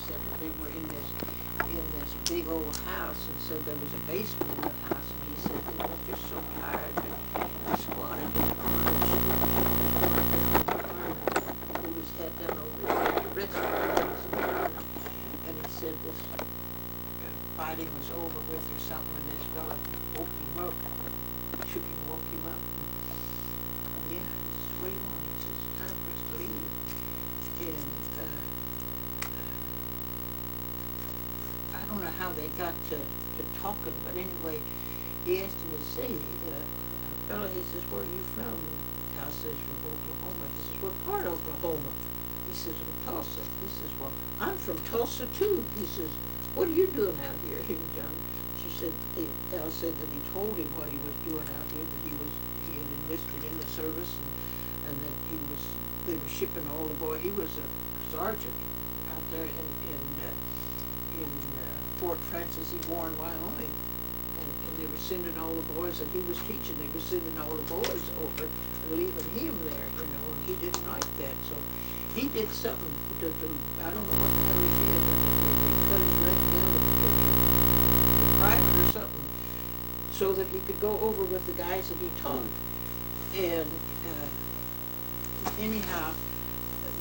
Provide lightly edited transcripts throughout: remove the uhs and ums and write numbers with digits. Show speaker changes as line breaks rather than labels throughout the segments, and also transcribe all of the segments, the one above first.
said that they were in this big old house, and so there was a basement in the house, and he said they were just so tired and he squatted in the corner and pulled his head down over the wrist, and he said this fighting was over with or something, and this fella woke him up, shook him, woke him up. And, yeah, this is what he wanted. He says, it's time for us to leave. And I don't know how they got to talking, but anyway, he asked him to say, fella, he says, where are you from? And Hal says, from Oklahoma. He says, what part of Oklahoma? He says, from Tulsa. He says, well, I'm from Tulsa too. He says, what are you doing out here? She said, Al said that he told him what he was doing out here, that he had enlisted in the service, and that they were shipping all the boys. He was a sergeant out there in Fort Francis E. Warren, Wyoming, and they were sending all the boys that he was teaching. They were sending all the boys over and leaving him there, and he didn't like that. So he did something to I don't know what the hell he did, but they cut his rank down to private or something, so that he could go over with the guys that he taught. And anyhow,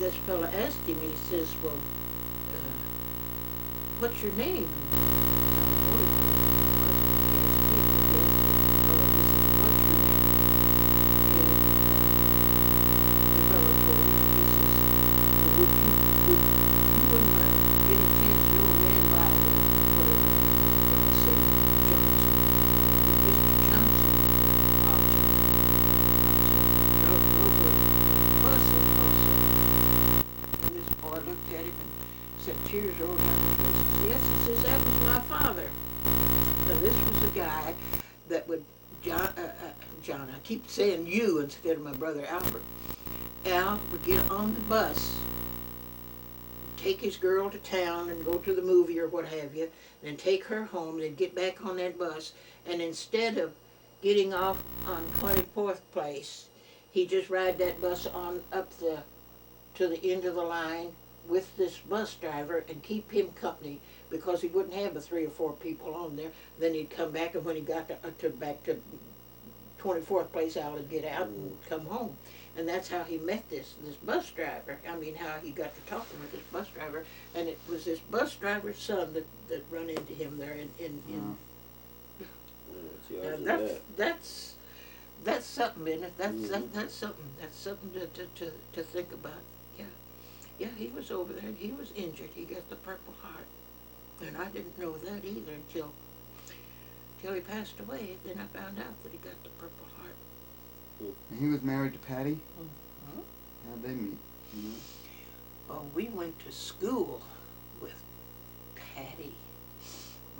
this fella asked him, he says, well, what's your name? And I told him what his name was, and he asked me, he said, what's your name? And the fella told him, and he says, well, would you wouldn't by any chance know a man by the, whatever name you were going to say, Johnson? Mr. Johnson, Bob Johnson, drove a bus in Tulsa. And this boy looked at him and said, tears rolled down his face. Yes, he says, that was my father. Now this was a guy that would, John, I keep saying you instead of my brother Albert. Al would get on the bus, take his girl to town and go to the movie or what have you, then take her home, then get back on that bus, and instead of getting off on 24th Place, he'd just ride that bus on up to the end of the line with this bus driver and keep him company, because he wouldn't have the 3 or 4 people on there. Then he'd come back, and when he got back to 24th Place, Al would get out and come home. And that's how he met this bus driver. I mean, how he got to talking with this bus driver. And it was this bus driver's son that run into him there that's something, isn't it? That's something to think about. Yeah, he was over there, and he was injured. He got the Purple Heart. And I didn't know that either until he passed away. Then I found out that he got the Purple Heart.
And he was married to Patty?
Mm-hmm.
How'd they meet? Mm-hmm.
Well, we went to school with Patty.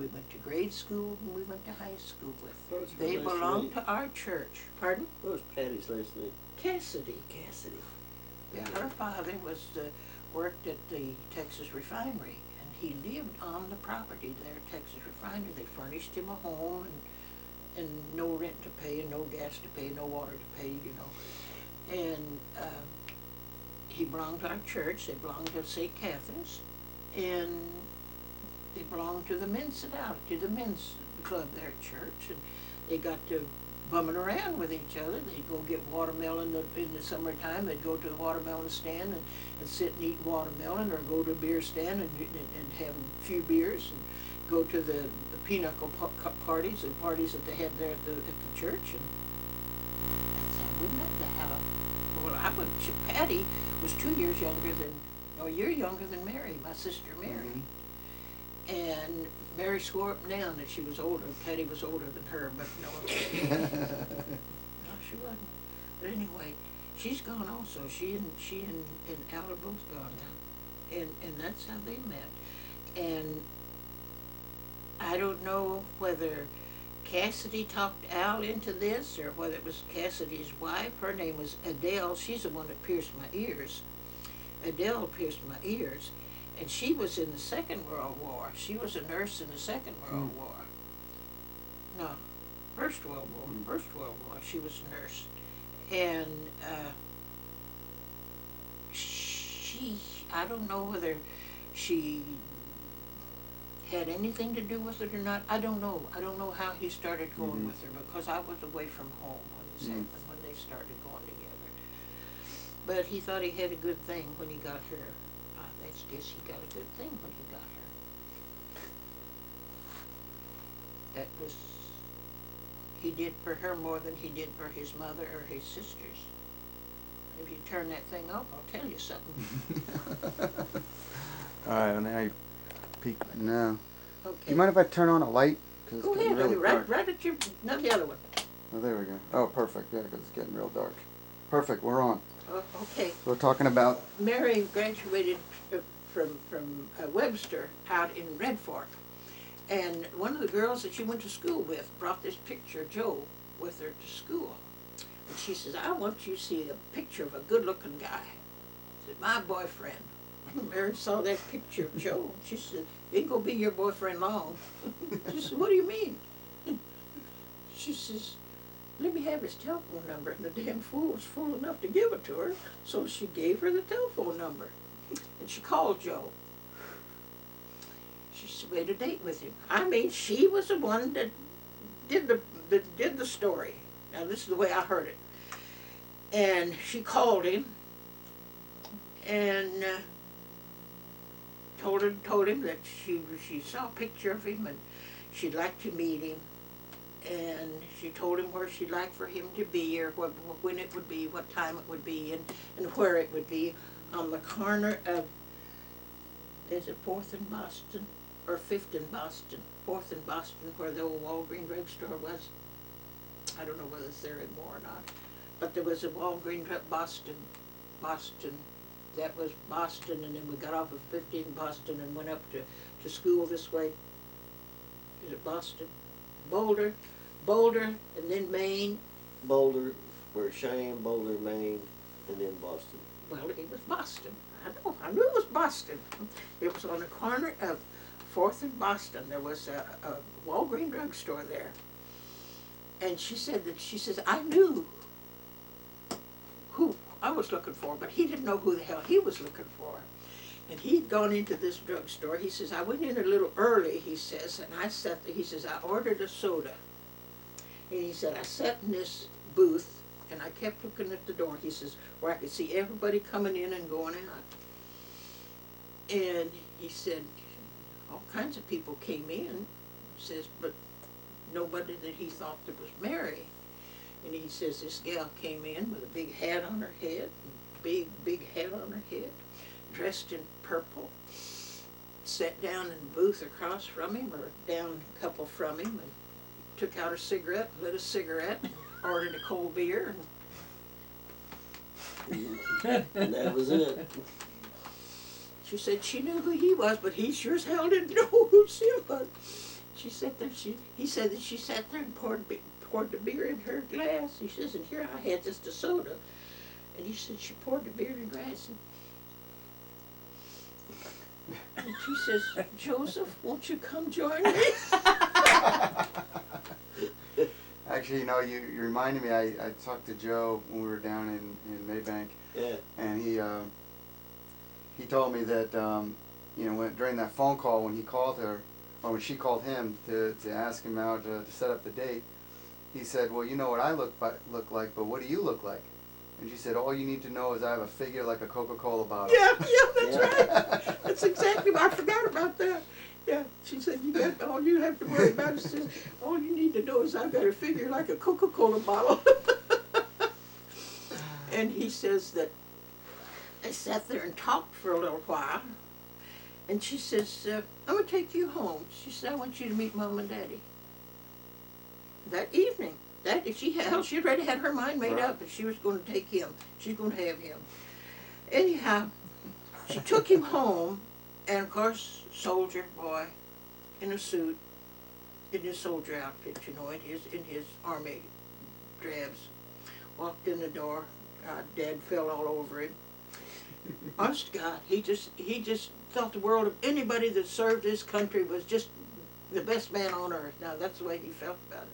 We went to grade school, and we went to high school with her. They belonged to our church. Pardon?
What was Patty's last name?
Cassidy.
Yeah.
Her father worked at the Texas refinery, and he lived on the property there at Texas refinery. They furnished him a home and no rent to pay, and no gas to pay, no water to pay, And he belonged to our church. They belonged to St. Catherine's, and they belonged to the men's club there at church, and they got to bumming around with each other. They'd go get watermelon in the summertime. They'd go to the watermelon stand and sit and eat watermelon, or go to a beer stand and have a few beers, and go to the pinochle parties, the parties that they had there at the church. And that's how we met. Patty was 2 years younger than, a year younger than Mary, my sister Mary. And Mary swore up and down that she was older. Patty was older than her, but no, no, she wasn't. But anyway, she's gone also. She and Al are both gone now, and that's how they met. And I don't know whether Cassidy talked Al into this, or whether it was Cassidy's wife. Her name was Adele. She's the one that pierced my ears. Adele pierced my ears. And she was in the Second World War. She was a nurse in the Second World War. No, First World War. First World War. She was a nurse. And I don't know whether she had anything to do with it or not, I don't know. I don't know how he started going
Mhm.
with her, because I was away from home when this
Mm.
happened, when they started going together. But he thought he had a good thing when he got her. I guess he got a good thing when he got her. That was, he did for her more than he did for his mother or his sisters. If you turn that thing off, I'll tell you something.
All right, well, now you peek. No. Do
Okay.
you mind if I turn on a light? 'Cause
Go
it's getting
ahead,
really
right,
dark.
right at your, no, the other one.
Oh, there we go. Oh, perfect. Yeah, because it's getting real dark. Perfect. We're on.
Oh, okay.
We're talking about.
Mary graduated from Webster out in Red Fork, and one of the girls that she went to school with brought this picture of Joe with her to school. And she says, I want you to see a picture of a good-looking guy. I said, my boyfriend. Mary saw that picture of Joe. She said, he ain't gonna be your boyfriend long. She said, what do you mean? She says, let me have his telephone number. And the damn fool was fool enough to give it to her, so she gave her the telephone number. And she called Joe. She made a date with him. I mean, she was the one that did the story. Now, this is the way I heard it. And she called him and told him that she saw a picture of him and she'd like to meet him. And she told him where she'd like for him to be, or when it would be, what time it would be, and where it would be, on the corner of, is it 4th and Boston, or 5th and Boston? 4th and Boston, where the old Walgreens drugstore was. I don't know whether it's there anymore or not. But there was a Walgreens Boston, that was Boston, and then we got off of 15 Boston and went up to school this way. Is it Boston? Boulder, and then Maine.
Boulder, where Cheyenne, Boulder, Maine, and then Boston.
Well, it was Boston. I knew it was Boston. It was on the corner of 4th and Boston. There was a Walgreens drugstore there. And she says, I knew who I was looking for, but he didn't know who the hell he was looking for. And he'd gone into this drugstore. He says, I went in a little early, he says, and I sat there. He says, I ordered a soda. And he said, I sat in this booth, and I kept looking at the door, he says, where I could see everybody coming in and going out. And he said, all kinds of people came in, he says, but nobody that he thought that was Mary. And he says, this gal came in with a big hat on her head, big hat on her head, dressed in purple, sat down in the booth across from him, or down a couple from him, and took out a cigarette, lit a cigarette, ordered a cold beer,
And that was it.
she said she knew who he was, but he sure as hell didn't know who she was. She sat there, he said that she sat there and poured the beer in her glass. He says, and here I had just a soda. And he said she poured the beer in her glass, and she says, Joseph, won't you come join me?
Actually, you reminded me. I talked to Joe when we were down in Maybank.
Yeah.
And he told me that during that phone call when he called her, or when she called him to ask him out to set up the date, he said, well, you know what I look like, but what do you look like? And she said, all you need to know is I have a figure like a Coca-Cola bottle.
Yeah, that's right. That's exactly what I forgot about that. Yeah, she said, all you have to worry about is just, all you need to know is I've got a figure like a Coca-Cola bottle. And he says that they sat there and talked for a little while. And she says, I'm going to take you home. She said, I want you to meet Mom and Daddy. That evening. She already had her mind made up that she was going to take him. She's going to have him. Anyhow, she took him home, and of course, soldier boy in a suit, in his soldier outfit, in his army drabs, walked in the door. Dad fell all over him. Honest to God, he just thought the world of anybody that served his country was just the best man on earth. Now that's the way he felt about it.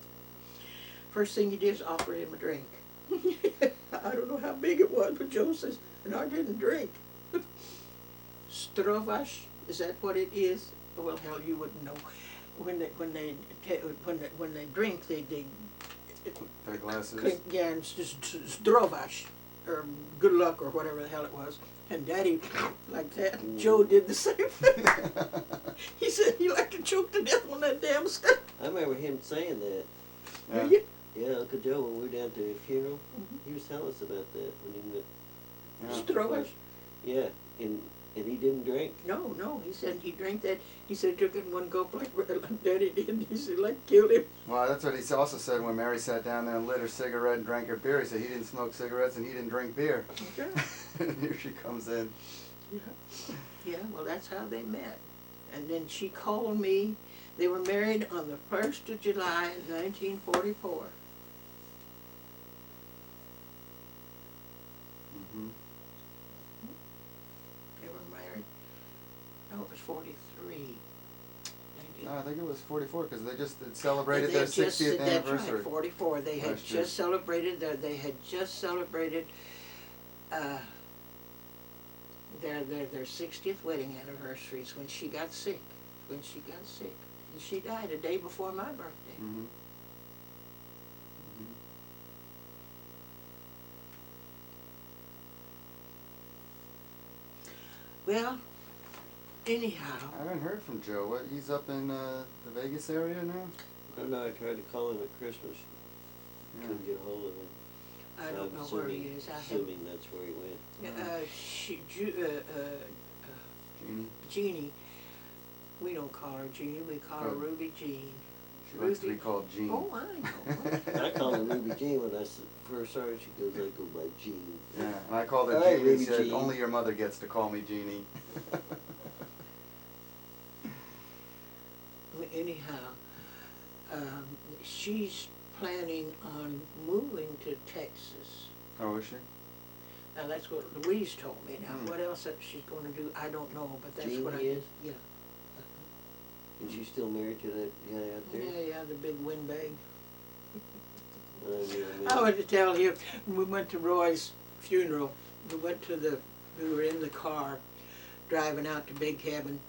First thing he did is offer him a drink. I don't know how big it was, but Joe says, and I didn't drink. Zdrowaś, is that what it is? well, hell, you wouldn't know. When they drink, they
Their glasses.
yeah, and it's just zdrovash, or good luck, or whatever the hell it was. And Daddy, like that, Joe did the same thing. He said he liked to choke to death on that damn stuff.
I remember him saying that.
Yeah.
Yeah.
Yeah, Uncle Joe, when we were down to the funeral, he was telling us about that when he met.
Yeah.
Zdrovash.
Yeah, and he didn't drink.
No, he said he drank that. He said he took it in one gulp like Daddy did. He said like killed him.
Well, that's what he also said when Mary sat down there and lit her cigarette and drank her beer. He said he didn't smoke cigarettes and he didn't drink beer.
Okay.
And here she comes in.
Yeah, well, that's how they met. And then she called me. They were married on the 1st of July, 1944.
Mm-hmm.
They were married. No, it was 43.
No, I think it was 44 because they just had celebrated
They
their
had just-
60th
that's
anniversary.
right, 44. They had
Last year.
just celebrated their. They had just celebrated their 60th wedding anniversaries when she got sick. And she died a day before my birthday.
Mm-hmm.
Well, anyhow.
I haven't heard from Joe. What? He's up in the Vegas area now?
I don't know, I tried to call him at Christmas.
Yeah.
Couldn't get a hold of him.
I
So
don't
I'm
know where he
assuming-
is. I have,
Assuming that's where he went.
Jeannie.
Jeannie, we don't call her Jeannie, we call her
Oh.
Ruby Jean.
She likes to be called Jean.
Oh, I know.
I called her Ruby Jean when I first saw her. She goes, I go by Jean.
Yeah, and I called her
All right,
Jeannie.
Ruby
She said,
Jean.
only your mother gets to call me Jeannie.
Anyhow, she's planning on moving to Texas.
Oh, is she?
Now, that's what Louise told me. Now,
Hmm.
what else that she's going to do, I don't know, but that's
Jean
what I
is?
Yeah.
And she's still married to that guy out there?
Yeah, the big windbag.
I never met
I
him.
wanted to tell you, when we went to Roy's funeral, we were in the car driving out to Big Cabin,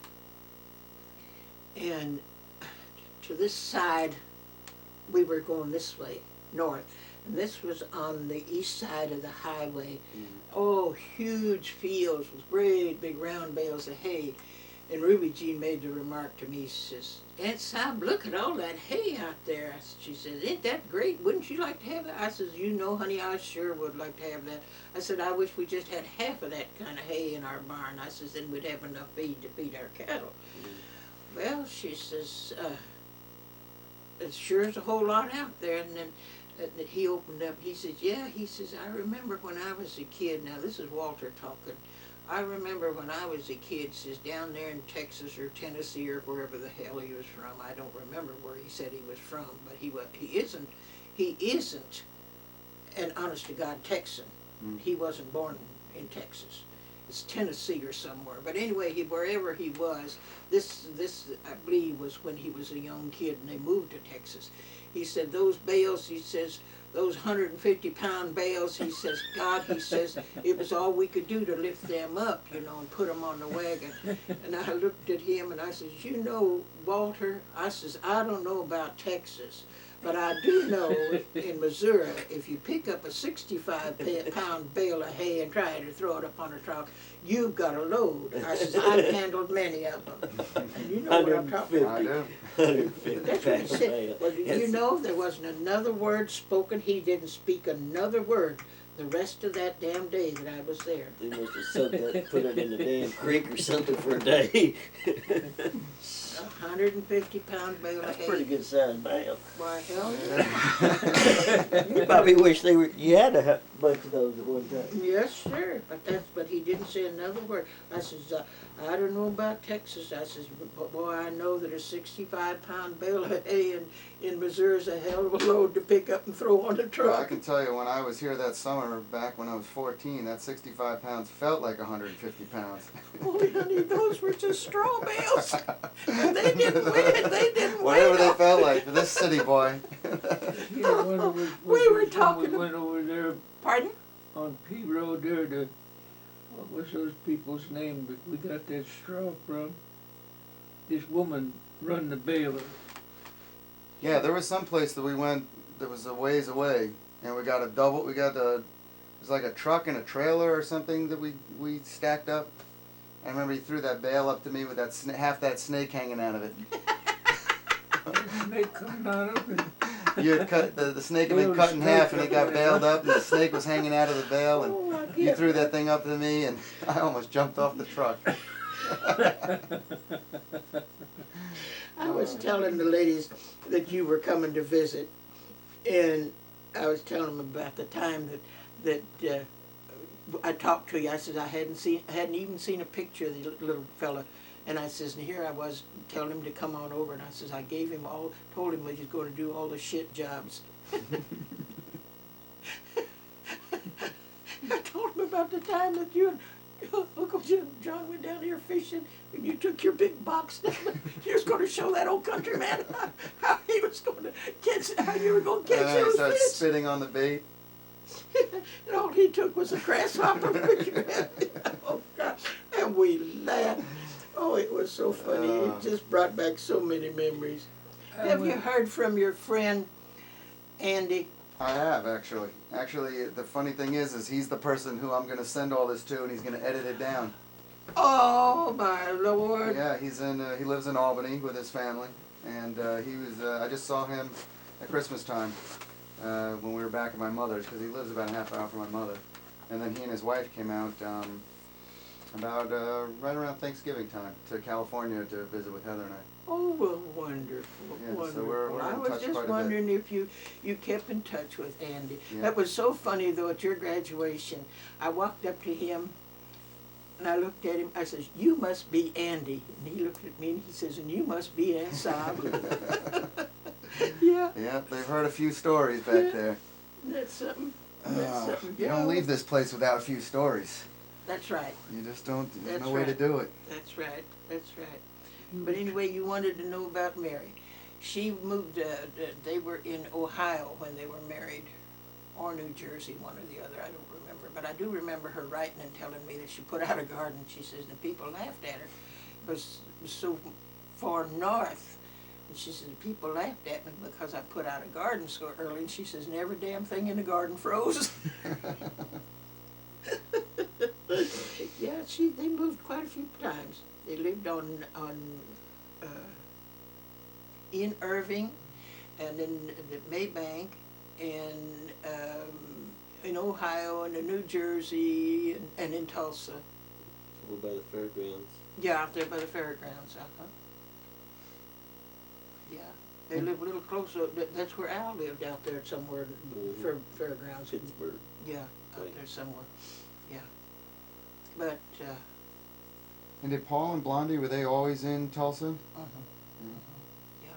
and to this side, we were going this way, north, and this was on the east side of the highway. Oh, huge fields with great big round bales of hay. And Ruby Jean made the remark to me, she says, Aunt Sab, look at all that hay out there. She says, isn't that great? Wouldn't you like to have that? I says, you know, honey, I sure would like to have that. I said, I wish we just had half of that kind of hay in our barn. I says, then we'd have enough feed to feed our cattle. Well, she says, it sure is a whole lot out there. And then he opened up, he says, yeah, he says, I remember when I was a kid. Now, this is Walter talking. I remember when I was a kid, says down there in Texas or Tennessee or wherever the hell he was from. I don't remember where he said he was from, but he isn't an honest to God Texan. He wasn't born in Texas. It's Tennessee or somewhere. But anyway, wherever he was, this I believe was when he was a young kid and they moved to Texas. He said those bales, he says, those 150-pound bales, he says, God, he says, it was all we could do to lift them up, you know, and put them on the wagon. And I looked at him and I says, you know, Walter, I says, I don't know about Texas, but I do know in Missouri, if you pick up a 65-pound bale of hay and try to throw it up on a truck, you've got a load. I says, I've handled many of them. And you know what I'm talking about.
I do.
150
That's what he said.
pounds.
Well, you know, there wasn't another word spoken. He didn't speak another word the rest of that damn day that I was there.
They must have soaked that, put it in the damn creek or something for a day.
150-pound bale of
That's
hay.
pretty good sized bale.
Why, hell
You probably wish you had a bunch of those at one time.
yes, sir. But he didn't say another word. I says, I don't know about Texas. I says, but boy, I know that a 65-pound bale of hay in Missouri is a hell of a load to pick up and throw on a
Well, I
truck.
can tell you, when I was here that summer, back when I was 14, that 65 pounds felt like 150 pounds.
Holy honey, those were just straw bales. They didn't weigh. They didn't weigh.
Whatever they felt like for this city boy.
Yeah, when it was,
We were
when
talking
we went over there
Pardon?
on P Road there, what was those people's name that we got that straw from? this woman run the baler.
Yeah, there was some place that we went that was a ways away, and we got a double. We got a. It was like a truck and a trailer or something that we stacked up. I remember he threw that bale up to me with that half that snake hanging out of it.
The snake coming out of it.
You had cut the snake had been cut in half, and it got baled up, and the snake was hanging out of the bale, and
Oh, I
you
get
threw that thing up to me, and I almost jumped off the truck.
I was telling the ladies that you were coming to visit, and I was telling them about the time that I talked to you. I said I hadn't even seen a picture of the little fella, and I says, and here I was telling him to come on over, and I says I told him that he's going to do all the shit jobs. I told him about the time that you and Uncle John went down here fishing, and you took your big box down. You was going to show that old countryman how he was going to catch, how you were going to catch
And then he
those
started
fish.
spitting on the bait.
And all he took was a grasshopper. Oh God! And we laughed. Oh, it was so funny. It just brought back so many memories. Have you heard from your friend Andy?
I have, actually. Actually, the funny thing is he's the person who I'm going to send all this to, and he's going to edit it down.
Oh my Lord!
Yeah, he lives in Albany with his family, and I just saw him at Christmas time when we were back at my mother's, because he lives about a half hour from my mother. And then he and his wife came out about right around Thanksgiving time to California to visit with Heather and I.
Oh, well, wonderful,
Yeah, so
wonderful.
we're
I
in
was
touch
just
quite a bit.
wondering if you kept in touch with Andy.
Yeah.
That was so funny, though, at your graduation. I walked up to him, and I looked at him. I says, "You must be Andy." And he looked at me, and he says, "And you must be Aunt Sab." Yeah.
Yeah, they've heard a few stories back there.
That's something. That's something.
You don't leave this place without a few stories.
That's right.
You just don't. There's
That's
no way to
right.
do it.
That's right. That's right. But anyway, you wanted to know about Mary. She moved, they were in Ohio when they were married, or New Jersey, one or the other, I don't remember. But I do remember her writing and telling me that she put out a garden. She says the people laughed at her. It was so far north. And she said the people laughed at me because I put out a garden so early. And she says, and every damn thing in the garden froze. Yeah, they moved quite a few times. They lived in Irving, and in the Maybank, and in Ohio, and in New Jersey, and in Tulsa.
Over by the fairgrounds.
Yeah, out there by the fairgrounds. Yeah, they live a little closer. That's where Al lived, out there somewhere. Fairgrounds.
Pittsburgh.
Yeah, out there somewhere. Yeah, but.
And did Paul and Blondie, were they always in Tulsa?
Yeah.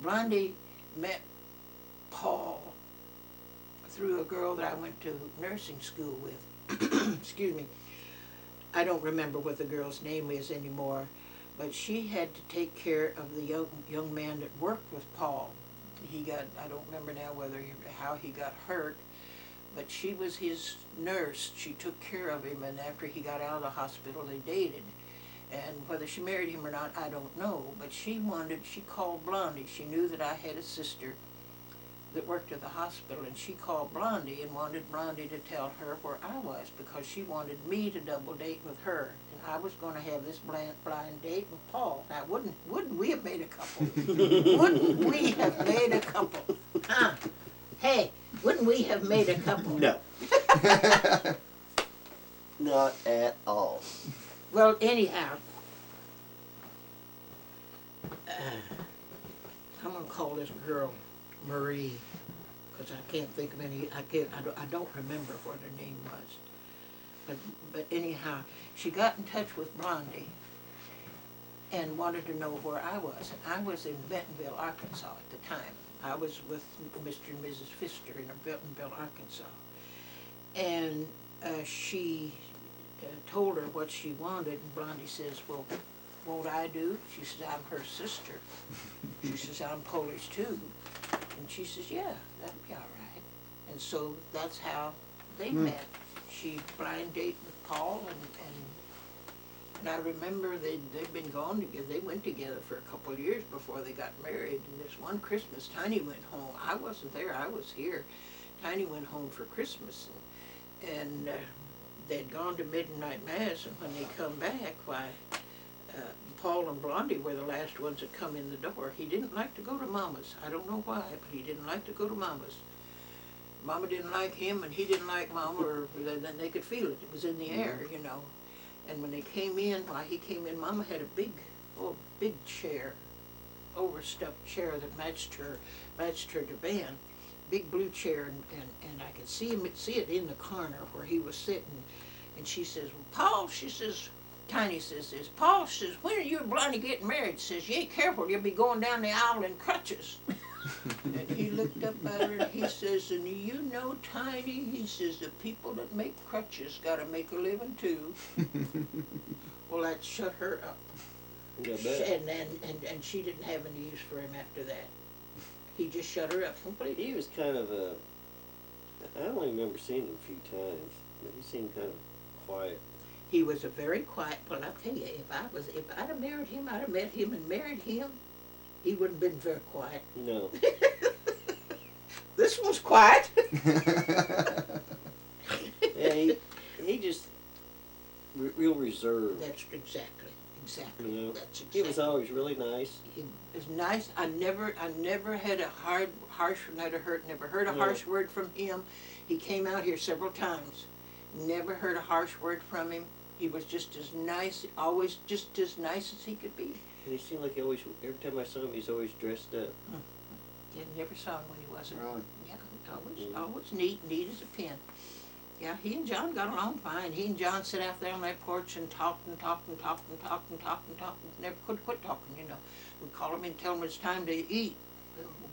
Blondie met Paul through a girl that I went to nursing school with. Excuse me. I don't remember what the girl's name is anymore, but she had to take care of the young man that worked with Paul. I don't remember now how he got hurt, but she was his nurse. She took care of him, and after he got out of the hospital, they dated. And whether she married him or not, I don't know. But she called Blondie. She knew that I had a sister that worked at the hospital, and she called Blondie and wanted Blondie to tell her where I was, because she wanted me to double date with her. And I was going to have this blind date with Paul. Now, wouldn't we have made a couple? Wouldn't we have made a couple? Huh? Hey, wouldn't we have made a couple?
No. Not at all.
Well, anyhow, I'm gonna call this girl Marie, because I can't think of any. I don't remember what her name was. But anyhow, she got in touch with Blondie and wanted to know where I was. And I was in Bentonville, Arkansas at the time. I was with Mr. and Mrs. Pfister in Bentonville, Arkansas, and she told her what she wanted, and Blondie says, well, won't I do? She says, I'm her sister. She says, I'm Polish too. And she says, yeah, that'd be all right. And so that's how they met. She blind dated with Paul, And I remember they'd been gone together. They went together for a couple of years before they got married. And this one Christmas, Tiny went home. I wasn't there. I was here. Tiny went home for Christmas, and they'd gone to midnight mass. And when they come back, why, Paul and Blondie were the last ones that come in the door. He didn't like to go to Mama's. I don't know why, but he didn't like to go to Mama's. Mama didn't like him, and he didn't like Mama, or then they could feel it. It was in the air, you know. And when they came in, why, he came in, Mama had a big chair, overstuffed chair that matched her divan, big blue chair, and I could see it in the corner where he was sitting. And she says, well, Paul, she says, Tiny says this, Paul says, when are you and Blondie getting married? She says, you ain't careful, you'll be going down the aisle in crutches. And he looked up at her and he says, and you know, Tiny, he says, the people that make crutches gotta make a living too. Well, that shut her up. And she didn't have any use for him after that. He just shut her up completely.
He was kind of I only remember seeing him a few times, but he seemed kind of quiet.
He was a very quiet, but I tell you, if I'd have married him, I'd have met him and married him, he wouldn't have been very quiet.
No.
This one's quiet.
Yeah, he just real reserved.
That's exactly.
You know,
That's exactly.
he was always really nice.
He was nice. I never had a never heard a harsh word from him. He came out here several times. Never heard a harsh word from him. He was just as nice, always just as nice as he could be.
And he seemed like every time I saw him, he's always dressed up.
You never saw him when he wasn't.
Really?
Yeah, always neat as a pin. Yeah, he and John got along fine. He and John sat out there on that porch and talked. Never could quit talking, you know. We'd call him and tell him it's time to eat.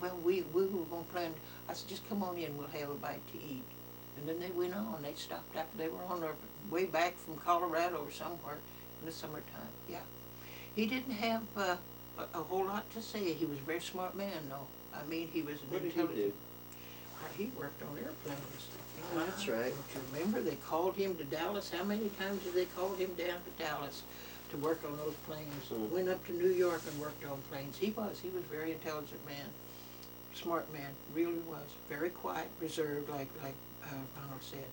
Well, we were going to plan. I said, just come on in, we'll have a bite to eat. And then they went on. They stopped after they were on their way back from Colorado or somewhere in the summertime. Yeah. He didn't have a whole lot to say. He was a very smart man, though. I mean, he was an
What did he
intelligent.
do?
He worked on airplanes.
Oh, that's right.
Don't you remember? They called him to Dallas. How many times did they call him down to Dallas to work on those planes? Went up to New York and worked on planes. He was a very intelligent man. Smart man. Really was. Very quiet, reserved, like Ronald said.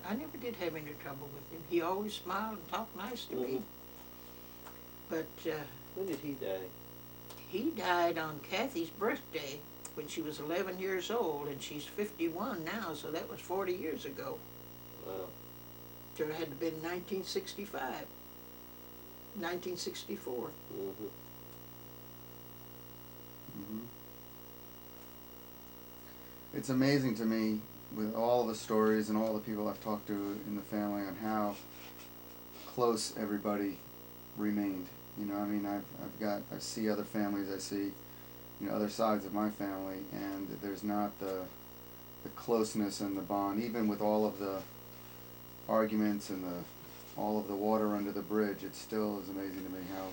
I never did have any trouble with him. He always smiled and talked nice to me. But
when did he die?
he died on Kathy's birthday when she was 11 years old, and she's 51 now, so that was 40 years ago.
Wow.
So it had to have been 1965, 1964.
Mm-hmm.
Mm-hmm. It's amazing to me, with all the stories and all the people I've talked to in the family, on how close everybody remained. You know, I mean, I see other families, I see, you know, other sides of my family, and there's not the closeness and the bond, even with all of the arguments and all of the water under the bridge. It still is amazing to me how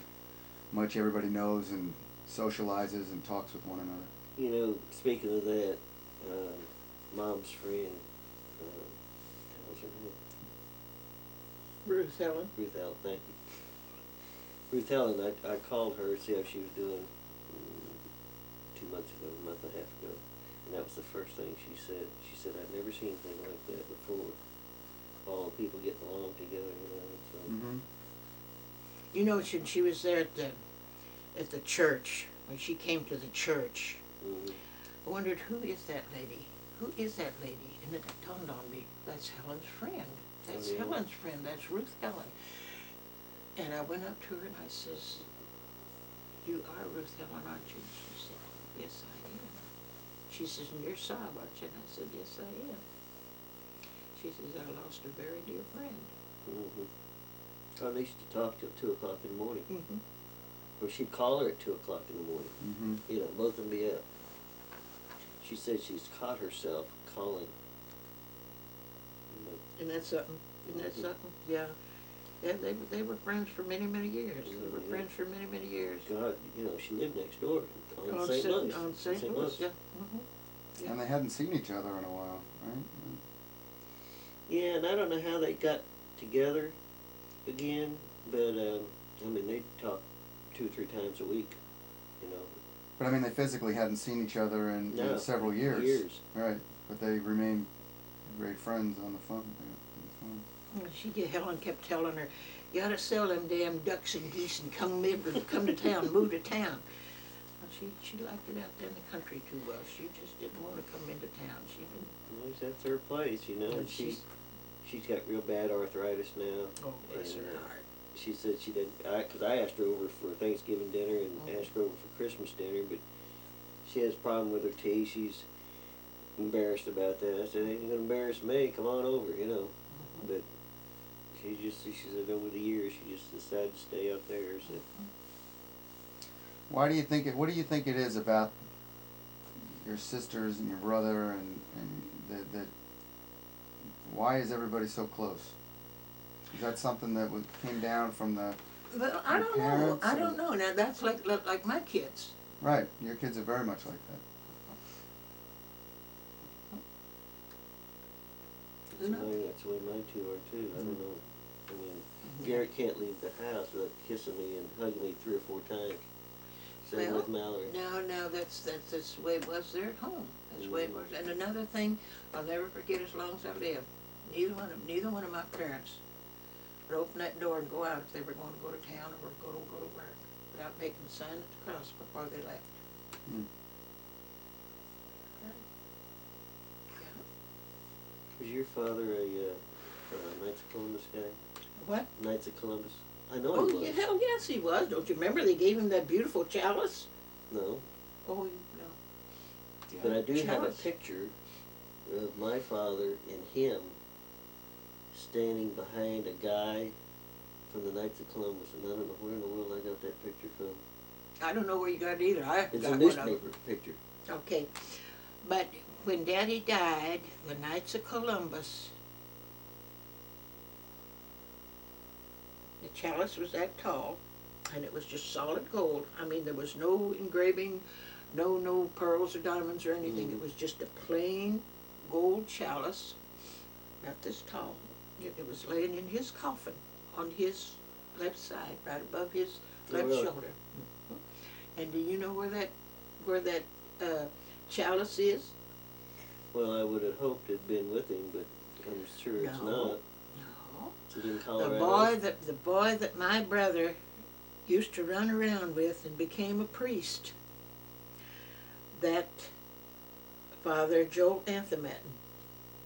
much everybody knows and socializes and talks with one another.
You know, speaking of that, Mom's friend, what was her name?
Ruth Helen.
Ruth Ellen, thank you. Ruth Ellen, I called her to see how she was doing 2 months ago, a month and a half ago, and that was the first thing she said. She said, I've never seen anything like that before. All the people getting along together, you know. So.
Mm-hmm.
You know, when she was there at the church, when she came to the church, I wondered, who is that lady? Who is that lady? And it dawned on me, that's Helen's friend. That's Helen's friend. That's Ruth Helen. And I went up to her and I says, you are Ruth Helen, aren't you? She said, yes, I am. She says, and you're Sob, aren't you? And I said, yes, I am. She says, I lost a very dear friend.
Mm-hmm. Oh, they used to talk till 2 o'clock in the morning.
Mm-hmm.
Or she'd call her at 2 o'clock in the morning.
Mm-hmm.
You know, both of them be up. She said she's caught herself calling. You know,
And that's something. Isn't that something? Yeah. Yeah, they were friends for many, many years. They were friends for many, many years.
God, you know, she lived next door on
On
St. Louis.
On St. Louis, yeah. Mm-hmm. Yeah.
And they hadn't seen each other in a while, right?
Yeah, and I don't know how they got together again. But I mean, they talk 2 or 3 times a week. You know.
But I mean, they physically hadn't seen each other in
No,
several years.
Years.
Right. But they remained great friends on the phone.
Helen kept telling her, "You ought to sell them damn ducks and geese and come to town, move to town." Well, she liked it out there in the country too well. She just didn't want to come into town. She didn't.
Well, that's her place, you know.
And
And she's got real bad arthritis now.
Oh, bless
and,
her heart.
She said she didn't, because I asked her over for Thanksgiving dinner and asked her over for Christmas dinner, but she has a problem with her teeth. She's embarrassed about that. I said, "Ain't gonna embarrass me. Come on over," you know. But she said over the years she just decided to stay up there. So.
Why do you think it? What do you think it is about your sisters and your brother and that? Why is everybody so close? Is that something that came down from the?
Well, I don't know.
parents,
I
or-
don't know. Now that's like my kids.
Right, your kids are very much like that.
That's the way my 2 are too. I don't know. I mean, Garrett can't leave the house without kissing me and hugging me 3 or 4 times. Same
Well,
with Mallory.
Now that's the way it was there at home. That's the way it was. And another thing I'll never forget as long as I live. Neither one of my parents would open that door and go out if they were going to go to town or go to work without making a sign at the cross before they left.
Mm.
Was your father a Knights of Columbus guy?
What?
Knights of Columbus? I know
Oh,
he was.
yeah, hell yes he was. Don't you remember they gave him that beautiful chalice?
No.
Oh, no.
But I do have a
Chalice.
picture of my father and him standing behind a guy from the Knights of Columbus, and I don't know where in the world I got that picture from.
I don't know where you got it either. I
It's
got
a
one of them.
newspaper picture.
Okay, but when Daddy died, the Knights of Columbus, the chalice was that tall, and it was just solid gold. I mean, there was no engraving, no pearls or diamonds or anything. It was just a plain gold chalice, about this tall. It was laying in his coffin on his left side, right above his left
really?
shoulder. And do you know where that chalice is?
Well, I would have hoped it'd been with him, but I'm sure it's
No.
not.
No.
It's in
The
Colorado.
boy that my brother used to run around with and became a priest, that Father Joel Anthematin,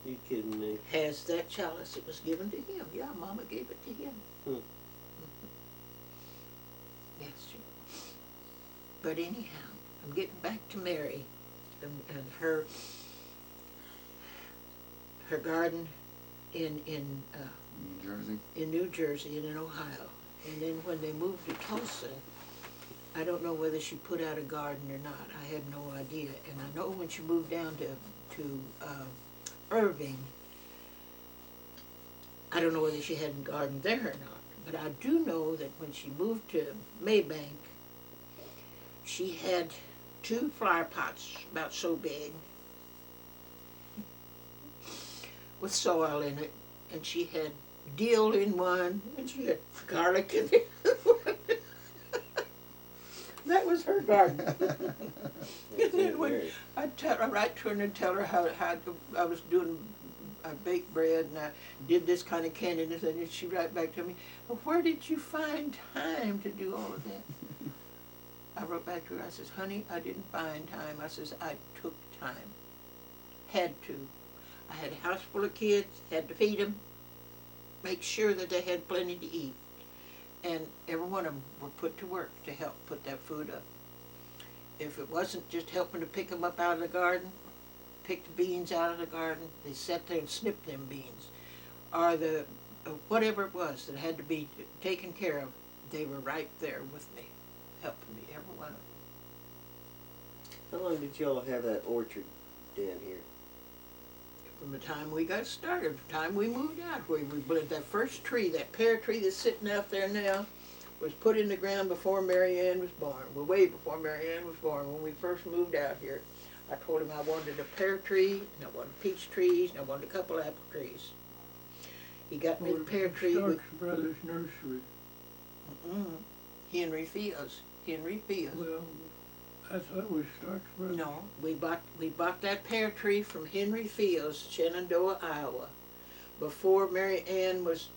You kidding me?
has that chalice. It was given to him. Yeah, Mama gave it to him.
Hmm.
Yes, sir. But anyhow, I'm getting back to Mary and her garden in
New Jersey.
New Jersey and in Ohio. And then when they moved to Tulsa, I don't know whether she put out a garden or not. I have no idea. And I know when she moved down to Irving, I don't know whether she had a garden there or not. But I do know that when she moved to Maybank, she had 2 flower pots about so big with soil in it, and she had dill in one, and she had garlic in the other one. That was her garden. And then when I'd write to her and tell her how I was doing, I baked bread and I did this kind of candy, and then she'd write back to me, "Well, where did you find time to do all of that?" I wrote back to her, I says, "Honey, I didn't find time." I says, "I took time. Had to. I had a house full of kids, had to feed them, make sure that they had plenty to eat. And every one of them were put to work to help put that food up. If it wasn't just helping to pick them up out of the garden, pick the beans out of the garden, they sat there and snipped them beans. Or whatever it was that had to be taken care of, they were right there with me, helping me, every one of them.
How long did y'all have that orchard down here?
From the time we got started, the time we moved out, where we planted that first tree, that pear tree that's sitting out there now, was put in the ground before Mary Ann was born. Well, way before Mary Ann was born. When we first moved out here, I told him I wanted a pear tree, and I wanted peach trees, and I wanted a couple apple trees. He got me the pear tree.
Starks Brothers Nursery.
Henry Fields. Henry Fields.
Well, I thought it was Stark's brother.
No, we bought that pear tree from Henry Fields, Shenandoah, Iowa, before Mary Ann was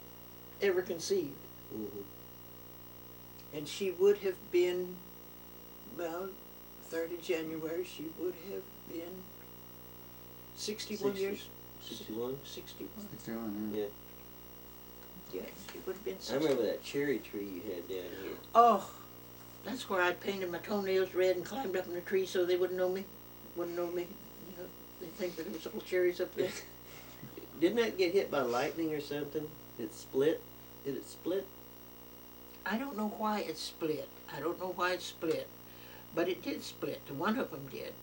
ever conceived.
Mm-hmm.
And she would have been, well, 3rd of January, she would have been 61 years.
61?
61.
61,
Yeah.
Yeah, she would have been
I
61.
remember that cherry tree you had down here.
Oh, that's where I painted my toenails red and climbed up in the tree so they wouldn't know me. Wouldn't know me. You know, they'd think that there was little cherries up there.
Didn't that get hit by lightning or something? It split? Did it split?
I don't know why it split. I don't know why it split. But it did split. One of them did.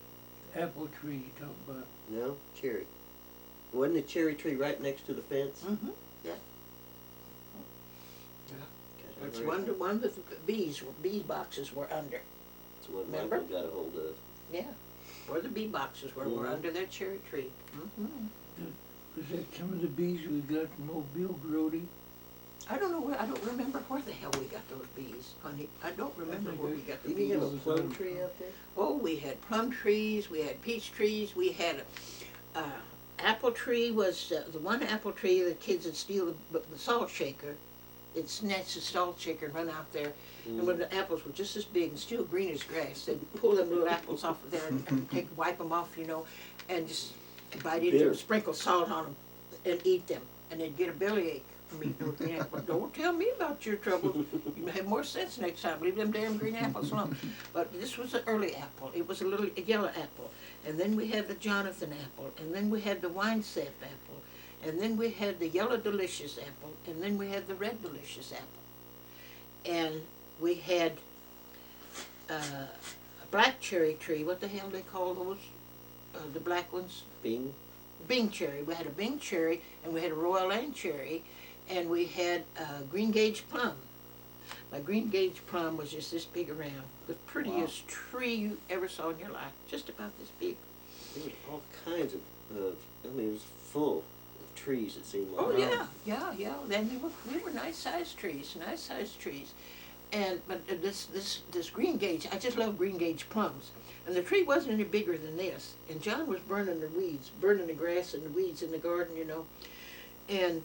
Apple tree you talk about.
No? Cherry. Wasn't the cherry tree right next to the fence?
Mm-hmm. Yeah.
God,
It's
I
one
heard-
with the bee boxes were under.
That's what
remember?
Michael got a hold of.
Yeah. Where the bee boxes were
Mhm.
under that cherry tree. Mm-hmm.
Was that some of the bees we got from old Bill Grody?
I don't know. I don't remember where the hell we got those bees, honey. I don't remember
think
where
I-
we got the
Didn't you
bees.
have a plum tree up there?
Oh, we had plum trees, we had peach trees, we had a apple tree. Was the one apple tree the kids would steal the salt shaker. They'd snatch the salt shaker and run out there. And when the apples were just as big and still green as grass, they'd pull them little apples off of there and wipe them off, you know, and just bite into
Bitter.
them, sprinkle salt on them, and eat them. And they'd get a bellyache from eating those green apples. Don't tell me about your troubles. You have more sense next time. Leave them damn green apples alone. But this was an early apple. It was a little yellow apple. And then we had the Jonathan apple. And then we had the Winesap apple. And then we had the yellow delicious apple. And then we had the red delicious apple. And we had a black cherry tree. What the hell they call those? The black ones?
Bing?
Bing cherry. We had a Bing cherry, and we had a Royal Land cherry, and we had a green gauge plum. My green gauge plum was just this big around. The prettiest tree you ever saw in your life. Just about this big.
There was all kinds of, I mean, it was full of trees, it seemed like.
Oh yeah. Then they were nice sized trees, And but this green gauge, I just love green gauge plums. And the tree wasn't any bigger than this. And John was burning the weeds, burning the grass and the weeds in the garden, you know. And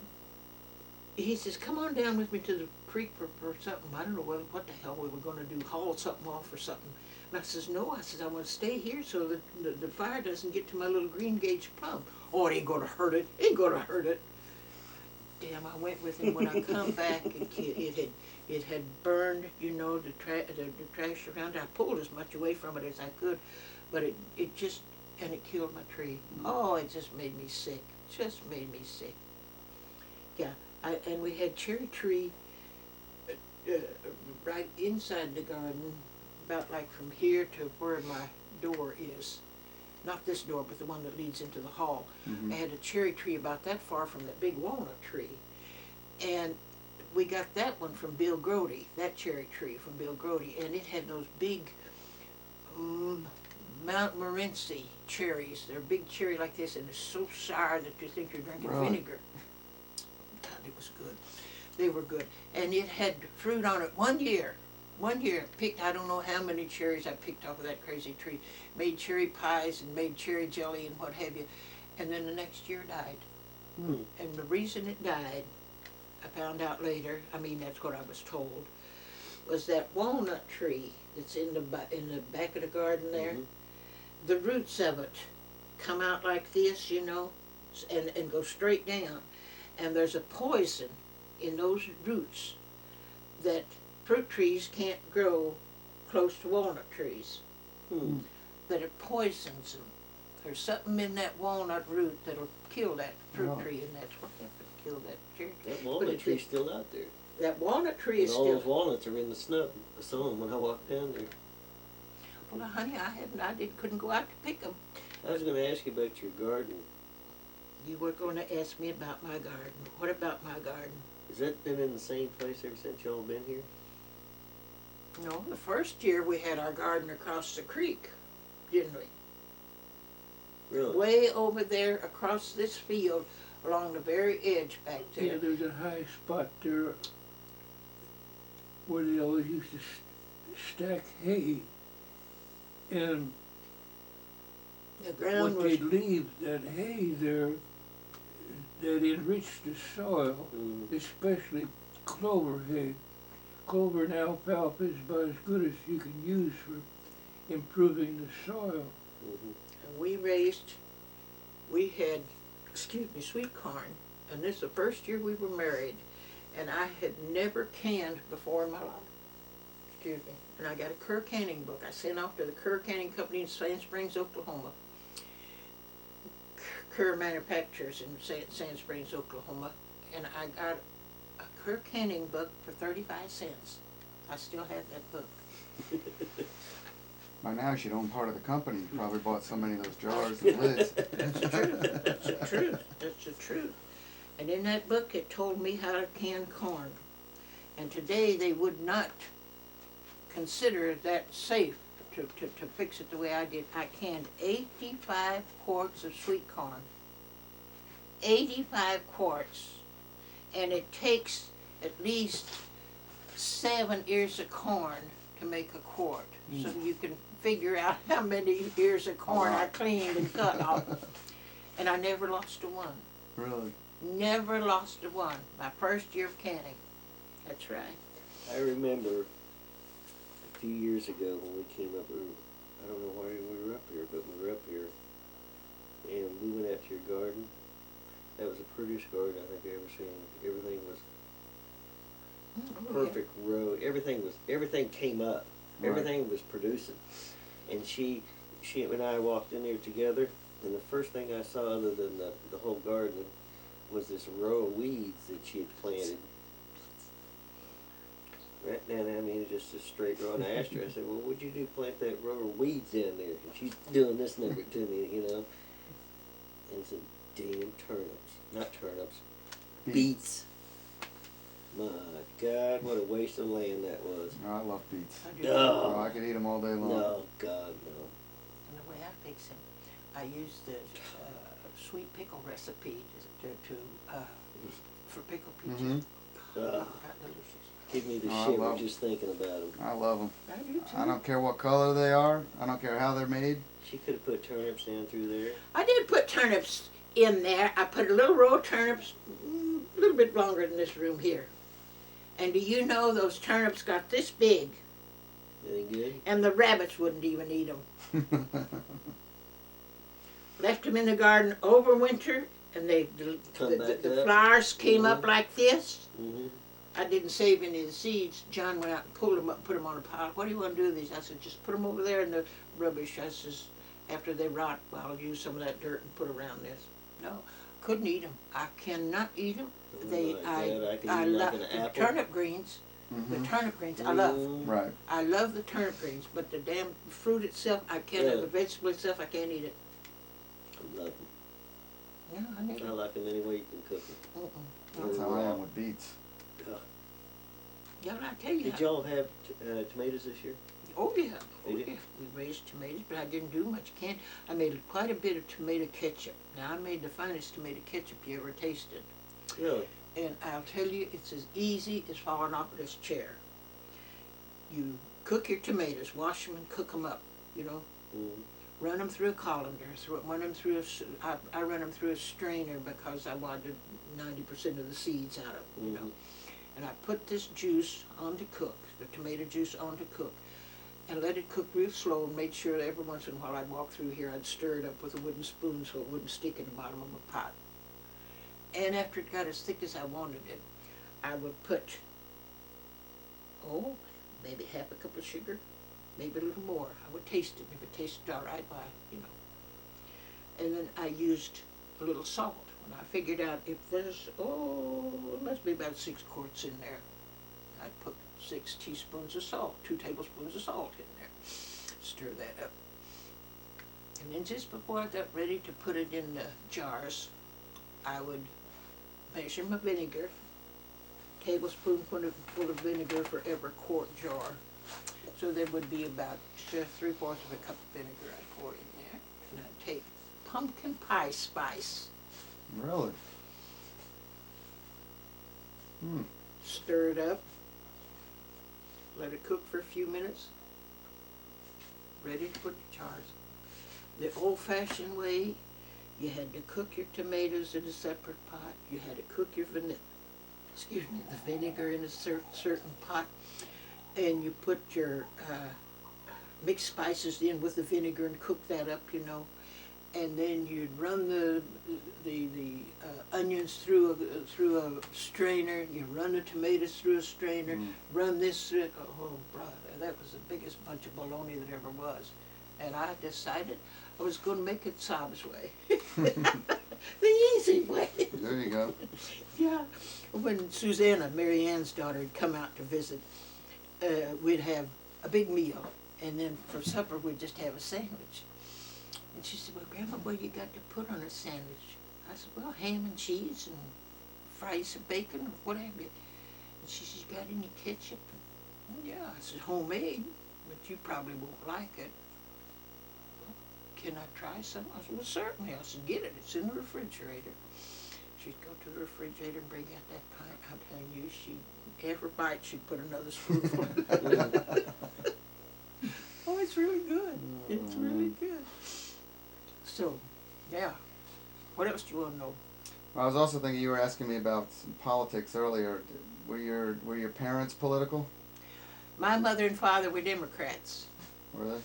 he says, "Come on down with me to the creek for something." I don't know what the hell we were going to do, haul something off or something. And I says, "No," I says, "I want to stay here so that the fire doesn't get to my little green gauge plum." "Oh, it ain't going to hurt it. Ain't going to hurt it." Damn, I went with him. When I come back, it had burned, you know, the trash around it. I pulled as much away from it as I could, but it just, and it killed my tree. Oh, it just made me sick. Just made me sick. Yeah, and we had cherry tree right inside the garden, about like from here to where my door is. Not this door, but the one that leads into the hall.
Mm-hmm.
I had a cherry tree about that far from that big walnut tree. And we got that one from Bill Grody, that cherry tree from Bill Grody. And it had those big Mount Morency cherries. They're big cherry like this, and they're so sour that you think you're drinking
Right.
vinegar. God, it was good. They were good. And it had fruit on it 1 year. 1 year, picked, I don't know how many cherries I picked off of that crazy tree. Made cherry pies and made cherry jelly and what have you. And then the next year died.
Hmm.
And the reason it died, I found out later, I mean that's what I was told, was that walnut tree that's in the back of the garden there,
Mhm.
the roots of it come out like this, you know, and go straight down. And there's a poison in those roots that fruit trees can't grow close to walnut trees,
Hmm.
that it poisons them. There's something in that walnut root that'll kill that fruit
Oh.
tree, and that's what killed that cherry tree.
That walnut
it
tree's
did-
still out there.
That walnut tree
And
is
all
still.
those walnuts are in the snow. I saw them when I walked down there.
Well, honey, couldn't go out to pick them.
I was going to ask you about your garden.
You were going to ask me about my garden. What about my garden?
Has that been in the same place ever since y'all been here?
No, the first year we had our garden across the creek, didn't we?
Really?
Way over there across this field, along the very edge back
Yeah,
there.
there's a high spot there. where they always used to stack hay, and
The ground
what
was,
they'd leave, that hay there, that enriched the soil, especially clover hay. Clover and alfalfa is about as good as you can use for improving the soil.
we had, sweet corn, and this is the first year we were married, and I had never canned before in my life. And I got a Kerr canning book. I sent off to the Kerr Canning Company in Sand Springs, Oklahoma. Kerr manufacturers in Sand Springs, Oklahoma, and I got a Kerr canning book for 35 cents. I still have that book.
By now, she'd own part of the company. You probably bought so many of those jars and lids.
That's the truth. That's the truth. That's the truth. And in that book, it told me how to can corn. And today, they would not consider that safe to fix it the way I did. I canned 85 quarts of sweet corn. 85 quarts. And it takes at least 7 ears of corn to make a quart. So you can figure out how many ears of corn I cleaned and cut off. And I never lost a one.
Really?
Never lost a one. My first year of canning. That's right.
I remember a few years ago when we came up, I don't know why we were up here, but we were up here, and we went out to your garden. That was the prettiest garden I think I've ever seen. Everything was perfect row. Everything came up.
Right.
Everything was producing. And she and I walked in there together, and the first thing I saw other than the whole garden was this row of weeds that she had planted. Right down, I mean, just a straight row. And I asked her, I said, well, what'd you do plant that row of weeds down there? And she's doing this number to me, you know. And I said, damn turnips. Not turnips. Beets. My God, what a waste of land that was.
Oh, I love beets.
No.
Oh, I could eat them all day long.
No, God, no.
And the way I fix it, I use the sweet pickle recipe for pickled peaches.
Mm-hmm.
Delicious.
Give me the
Oh, I
shiver
love
just thinking about them.
I love them.
I do too.
I don't care what color they are. I don't care how they're made.
She could have put turnips down through there.
I did put turnips in there. I put a little row of turnips, a little bit longer than this room here. And do you know those turnips got this big,
Anything good?
and the rabbits wouldn't even eat them. Left them in the garden over winter, and the flowers came up like this.
Mm-hmm.
I didn't save any of the seeds. John went out and pulled them up, put them on a pile. What do you want to do with these? I said, just put them over there in the rubbish. I says, after they rot, well, I'll use some of that dirt and put around this. No, couldn't eat them. I cannot eat them. I love the turnip greens.
Mm-hmm.
The turnip greens, I love.
Right.
I love the turnip greens, but the damn fruit itself, I can't.
Yeah.
The vegetable itself, I can't eat it.
I love them.
Yeah, I never.
I like them any way you can cook them.
That's how I am with beets.
Yeah, but I tell you.
Did y'all have tomatoes this year?
Oh yeah, oh
Did
yeah.
you?
We raised tomatoes, but I didn't do much. I made quite a bit of tomato ketchup. Now I made the finest tomato ketchup you ever tasted.
Really?
And I'll tell you, it's as easy as falling off of this chair. You cook your tomatoes, wash them and cook them up, you know.
Mm-hmm.
Run them through a colander, I run them through a strainer because I wanted 90% of the seeds out of them, you know. And I put this juice on to cook, the tomato juice on to cook, and let it cook real slow, and made sure that every once in a while I'd walk through here, I'd stir it up with a wooden spoon so it wouldn't stick in the bottom of my pot. And after it got as thick as I wanted it, I would put, maybe half a cup of sugar, maybe a little more. I would taste it. If it tasted all right, why, you know. And then I used a little salt. When I figured out if there's, it must be about 6 quarts in there. I'd put 6 teaspoons of salt, 2 tablespoons of salt in there. Stir that up. And then just before I got ready to put it in the jars, I would measure my vinegar, tablespoonful of vinegar for every quart jar. So there would be about 3/4 of a cup of vinegar I'd pour in there. And I'd take pumpkin pie spice.
Really?
Stir it up. let it cook for a few minutes, ready to put the chars. The old-fashioned way, you had to cook your tomatoes in a separate pot. You had to cook your the vinegar in a certain pot, and you put your mixed spices in with the vinegar and cook that up, you know. And then you'd run the onions through a strainer. You run the tomatoes through a strainer. Run this through. Oh, brother, that was the biggest bunch of bologna that ever was. And I decided I was going to make it Sob's way, the easy way.
There you go.
Yeah. When Susanna, Mary Ann's daughter, had come out to visit, we'd have a big meal, and then for supper we'd just have a sandwich. And she said, well, Grandma, what you got to put on a sandwich? I said, well, ham and cheese and fries of bacon or whatever. And she said, you got any ketchup? And, yeah, I said, homemade, but you probably won't like it. Well, can I try some? I said, well, certainly. I said, get it. It's in the refrigerator. She'd go to the refrigerator and bring out that pint. I'm telling you, every bite she'd put another spoonful. Oh, it's really good. It's really good. So, yeah. What else do you want to know?
I was also thinking, you were asking me about some politics earlier. Were your parents political?
My mother and father were Democrats.
Were they?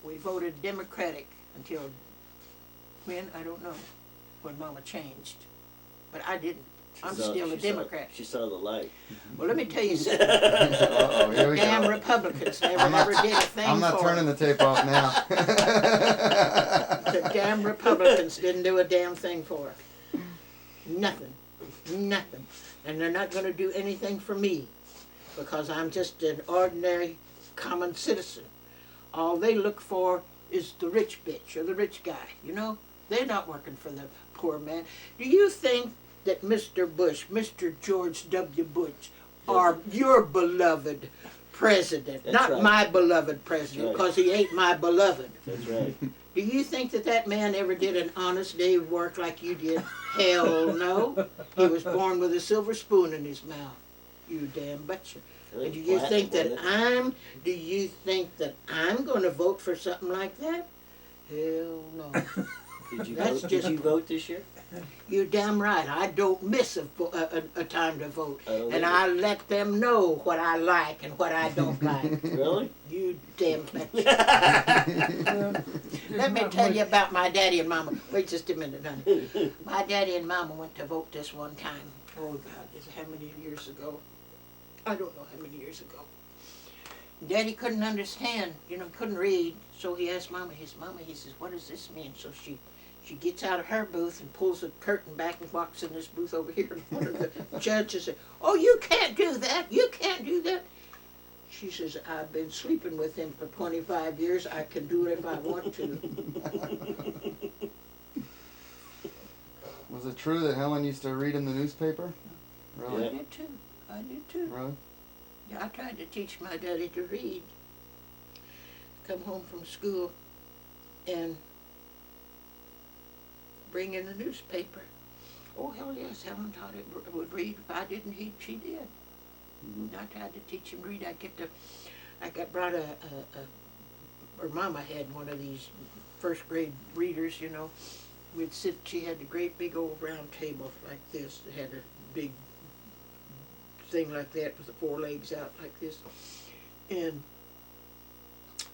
We voted Democratic until when? I don't know. When Mama changed. But I didn't. I'm still a Democrat.
She saw the light.
Well, let me tell you something.
Uh-oh, here we
Damn
go.
Republicans never did a thing for
I'm not turning the tape off now.
The damn Republicans didn't do a damn thing for it. Nothing. Nothing. And they're not going to do anything for me because I'm just an ordinary common citizen. All they look for is the rich bitch or the rich guy, you know? They're not working for the poor man. Do you think that Mr. Bush, Mr. George W. Bush, are your beloved president?
That's
Not
right.
my beloved president, because he ain't my beloved.
That's right.
Do you think that that man ever did an honest day's work like you did? Hell no. He was born with a silver spoon in his mouth. You damn betcha. And do you think that I'm going to vote for something like that? Hell no.
Did you
That's
vote?
just-
Did you vote this year?
You're damn right. I don't miss a time to vote.
don't
And
either.
I let them know what I like and what I don't like.
Really?
You damn betcha.
Well,
Let me tell you about my daddy and mama. Wait just a minute, honey. My daddy and mama went to vote this one time. Oh, God, this is how many years ago? I don't know how many years ago. Daddy couldn't understand, couldn't read. So he asked Mama, he says, what does this mean? So she gets out of her booth and pulls the curtain back and walks in this booth over here. And one of the judges said, oh, you can't do that. You can't do that. She says, I've been sleeping with him for 25 years. I can do it if I want to.
Was it true that Helen used to read in the newspaper? Really?
I did too. I did too.
Really?
Yeah, I tried to teach my daddy to read. Come home from school and bring in the newspaper. Oh, hell yes, Helen taught it would read. If I didn't, she did.
Mm-hmm.
I tried to teach him to read. I got brought or Mama had one of these first grade readers, We'd sit, she had a great big old round table like this that had a big thing like that with the four legs out like this. And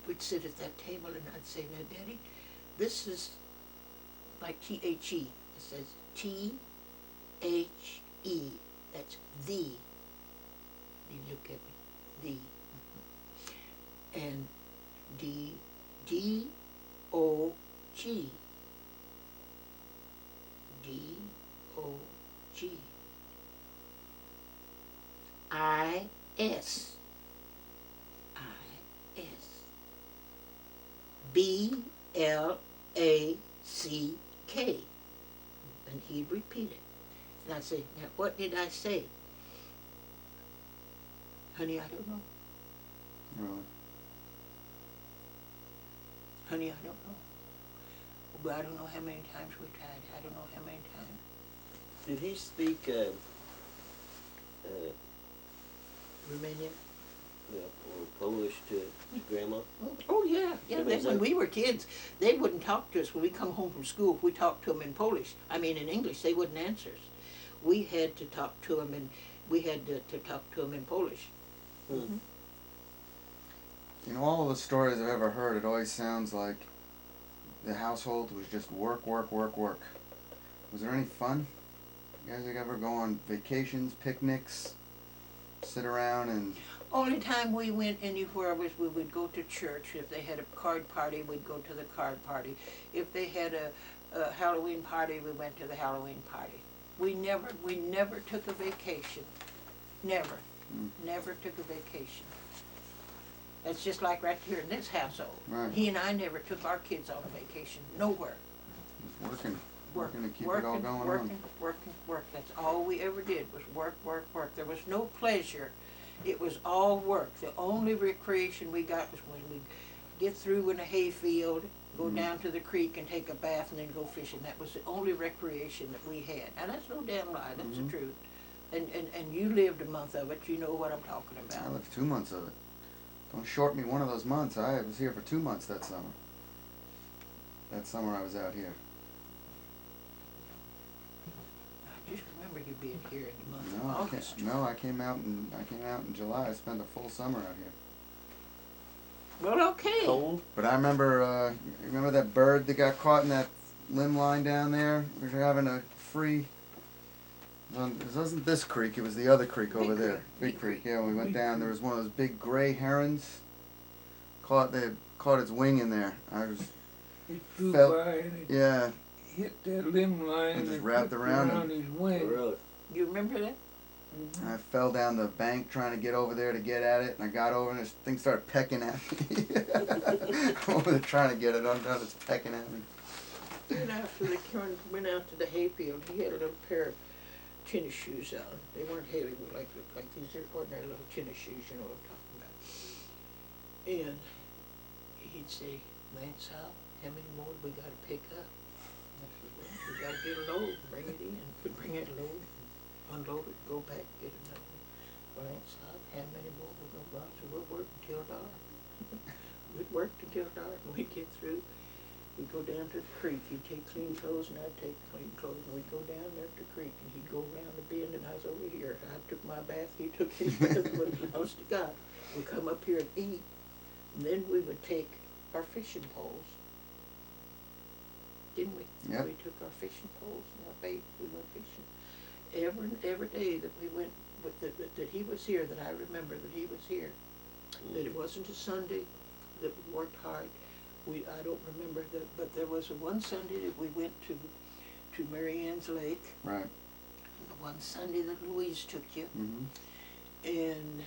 we'd sit at that table and I'd say, now Daddy, this is like T-H-E. It says T-H-E. That's the. You look at me. The. And D-O-G. D-O-G. I-S. I-S. B-L-A-C-K. And he'd repeat it. And I'd say, now what did I say? Honey, I don't know.
Really?
Honey, I don't know. But I don't know how many times we tried. I don't know how many times.
Did he speak
Romanian?
Yeah, or Polish to grandma.
Oh, yeah, yeah,
Somebody
when
said-
we were kids, they wouldn't talk to us when we come home from school. If we talked to them in in English, they wouldn't answer us. We had to talk to them to talk to them in Polish.
Hmm.
You know, all the stories I've ever heard, it always sounds like the household was just work, work, work, work. Was there any fun? You guys ever go on vacations, picnics, sit around and...
Only time we went anywhere was we would go to church. If they had a card party, we'd go to the card party. If they had a Halloween party, we went to the Halloween party. We never took a vacation. Never. Never took a vacation. That's just like right here in this household.
Right.
He and I never took our kids on a vacation, nowhere.
Working to keep it all going on.
Work. That's all we ever did was work. There was no pleasure. It was all work. The only recreation we got was when we'd get through in a hayfield, go down to the creek and take a bath and then go fishing. That was the only recreation that we had. And that's no damn lie, that's the truth. And you lived a month of it, you know what I'm talking
I
about.
lived 2 months of it. Don't short me one of those months. I was here for 2 months that summer. That summer I was out here.
I just remember you being here in the month
No,
of August.
I came out in July. I spent a full summer out here.
Well, okay.
Cold.
But I remember, remember that bird that got caught in that limb line down there? We were having a free. It wasn't this creek. It was the other creek over
Big
there.
Creek.
Big Creek. Yeah, when we went
Big
down, there was one of those big gray herons. They had caught its wing in there. I was.
It flew
Felt-
by and it
Yeah.
hit that limb line
And just
and
wrapped around him.
his wing.
Really?
You remember that?
I fell down the bank trying to get over there to get at it, and I got over and this thing started pecking at me. I'm over there trying to get it undone, it's pecking at me.
And after they went out to the hayfield, he had a little pair of tennis shoes on. They weren't heavy, but like these are ordinary little tennis shoes, you know what I'm talking about. And he'd say, Lance, how many more we got to pick up? I said, well, we got to get a load, bring it in. We'd bring in a load, unload it, go back, get another one. Well, Lance, how many more we're going to buy? So we'll work until dark. We'd work until dark, and we'd get through. We'd go down to the creek. He'd take clean clothes, and I'd take clean clothes. And we'd go down there to the creek, and he'd go around the bend, and I was over here. I took my bath, he took his bath, but honest to God, we'd come up here and eat, and then we would take our fishing poles. Didn't we?
Yep.
We took our fishing poles and our bait. We went fishing. Every day that we went, that he was here, that I remember that he was here, that it wasn't a Sunday, that we worked hard. I don't remember but there was one Sunday that we went to Mary Ann's Lake.
Right.
And the one Sunday that Louise took you, and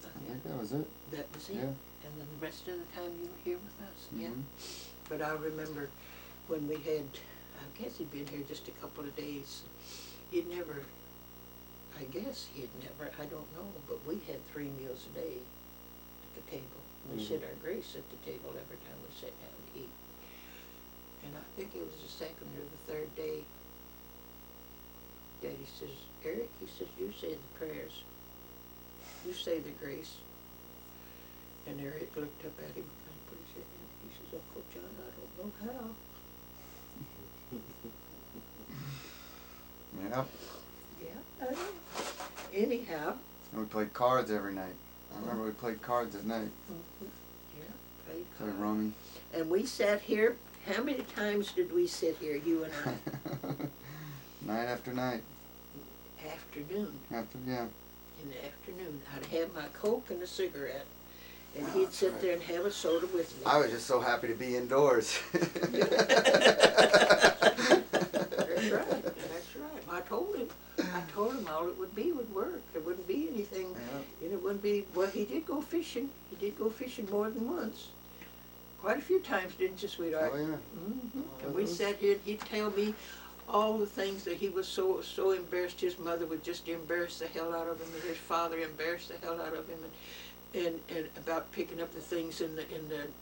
I think that was it.
that was it.
Yeah.
And then the rest of the time you were here with us. Yeah.
Mhm.
But I remember when we had, I guess he'd been here just a couple of days. He'd never, I guess he'd never, I don't know, but we had 3 meals a day at the table. We said our grace at the table every time we sat down to eat. And I think it was the second or the third day, Daddy says, Eric, he says, you say the prayers. You say the grace. And Eric looked up at him and put his head down. He says, Uncle John, I don't know how.
Yeah.
Yeah, I know. Anyhow.
And we played cards every night. I remember we played cards at night.
Yeah, played
Played
cards.
rummy.
And we sat here, how many times did we sit here, you and I?
Night after night.
Afternoon.
Yeah.
In the afternoon. I'd have my Coke and a cigarette. And he'd sit there and have a soda with me.
I was just so happy to be indoors.
That's right, that's right. I told him all it would be would work. There wouldn't be anything,
Yeah.
and it wouldn't be, well, he did go fishing. He did go fishing more than once. Quite a few times, didn't you, sweetheart?
Oh, yeah.
And we sat here and he'd tell me all the things that he was so embarrassed. His mother would just embarrass the hell out of him, and his father embarrassed the hell out of him, and about picking up the things in the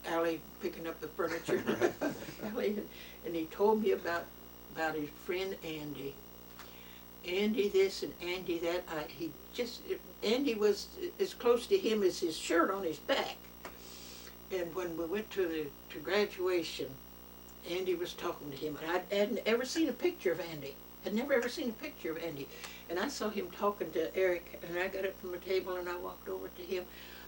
alley, picking up the furniture in the alley, and he told me about his friend Andy. Andy this and Andy that. Andy was as close to him as his shirt on his back. And when we went to graduation, Andy was talking to him, and I hadn't ever seen a picture of Andy. I'd never ever seen a picture of Andy. And I saw him talking to Eric, and I got up from the table and I walked over to him.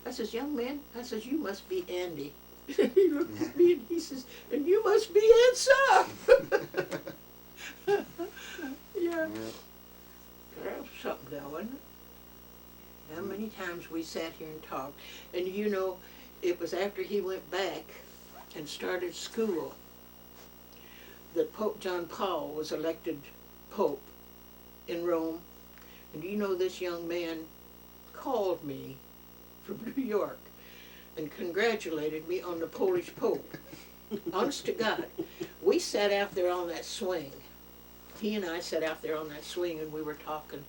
I says, young man, I says, you must be Andy. He looked at me and he says, and you must be Ansa. Yeah. That was something, though, wasn't it? How many times we sat here and talked. And you know, it was after he went back and started school that Pope John Paul was elected Pope in Rome. And you know, this young man called me from New York and congratulated me on the Polish Pope. Honest to God. We sat out there on that swing. He and I sat out there on that swing and we were talking.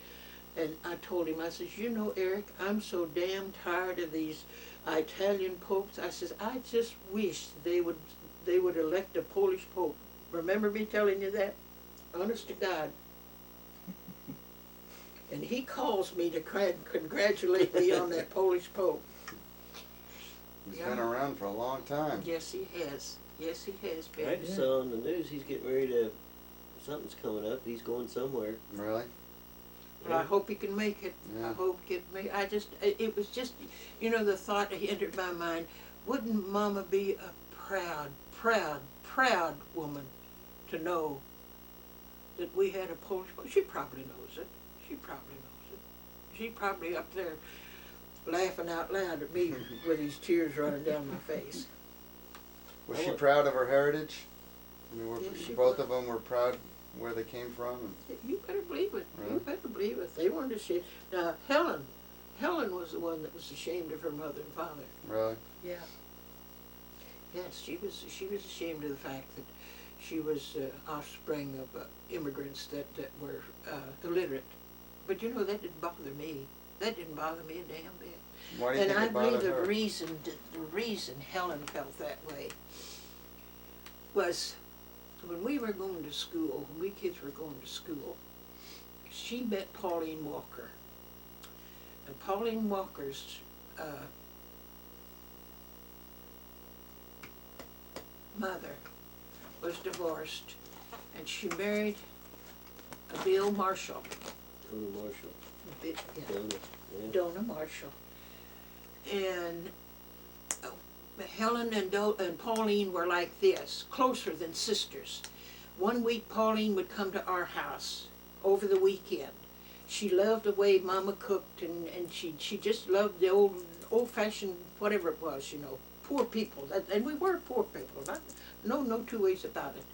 And I told him, I says, you know, Eric, I'm so damn tired of these Italian popes. I says, I just wish they would elect a Polish Pope. Remember me telling you that? Honest to God. And he calls me to congratulate me on that Polish Pope.
He's been around for a long time.
Yes, he has. Yes, he has been.
I just saw on the news he's getting ready to, something's coming up, he's going somewhere.
Really?
Well, I hope he can make it.
Yeah.
I hope he can make it. It was just, you know, the thought that entered my mind, wouldn't Mama be a proud, proud, proud woman to know that we had a Polish Pope? She probably knows it. She probably knows it. She probably up there laughing out loud at me with these tears running down my face.
Was she proud of her heritage? I mean,
Yes, she
both
was.
of them were proud where they came from? And
You better believe it.
Really?
You better believe it. They weren't ashamed. Now, Helen was the one that was ashamed of her mother and father.
really?
Yeah. Yes, she was ashamed of the fact that she was offspring of immigrants that were illiterate. But you know, that didn't bother me. That didn't bother me a damn bit.
Why do you
And
think
I
it bothered
believe
her?
the reason Helen felt that way was when we were going to school, when we kids were going to school, she met Pauline Walker. And Pauline Walker's mother was divorced, and she married a Bill Marshall.
Tony Marshall.
Yeah.
Donna, yeah.
Donna Marshall. And Helen and Pauline were like this, closer than sisters. One week Pauline would come to our house over the weekend. She loved the way Mama cooked, and she just loved the old-fashioned, whatever it was, you know, poor people. And we were poor people, no two ways about it.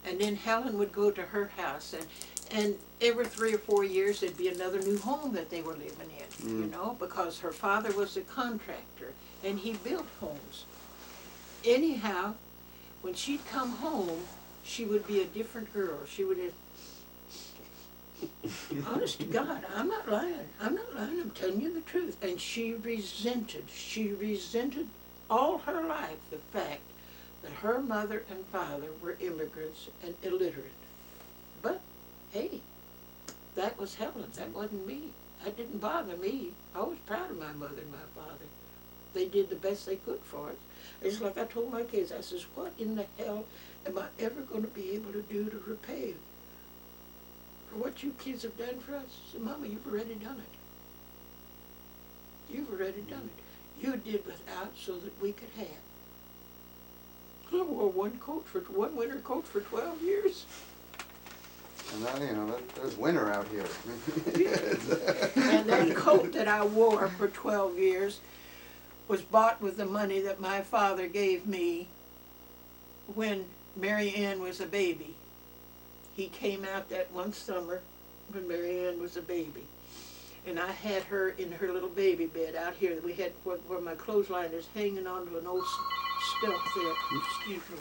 And then Helen would go to her house, and every 3 or 4 years there'd be another new home that they were living in, you know, because her father was a contractor and he built homes. Anyhow, when she'd come home, she would be a different girl. She would have, honest to God, I'm not lying, I'm telling you the truth. And she resented all her life the fact that her mother and father were immigrants and illiterate. But, hey, that was Helen, that wasn't me. That didn't bother me. I was proud of my mother and my father. They did the best they could for us. It's like I told my kids, I says, what in the hell am I ever going to be able to do to repay for what you kids have done for us? I said, Mama, you've already done it. You've already done it. You did without so that we could have. I wore one winter coat for 12 years.
And now, you know, there's winter out here.
And that coat that I wore for 12 years was bought with the money that my father gave me when Mary Ann was a baby. He came out that one summer when Mary Ann was a baby. And I had her in her little baby bed out here. We had where my clothesline is hanging onto an old stump there. Excuse me.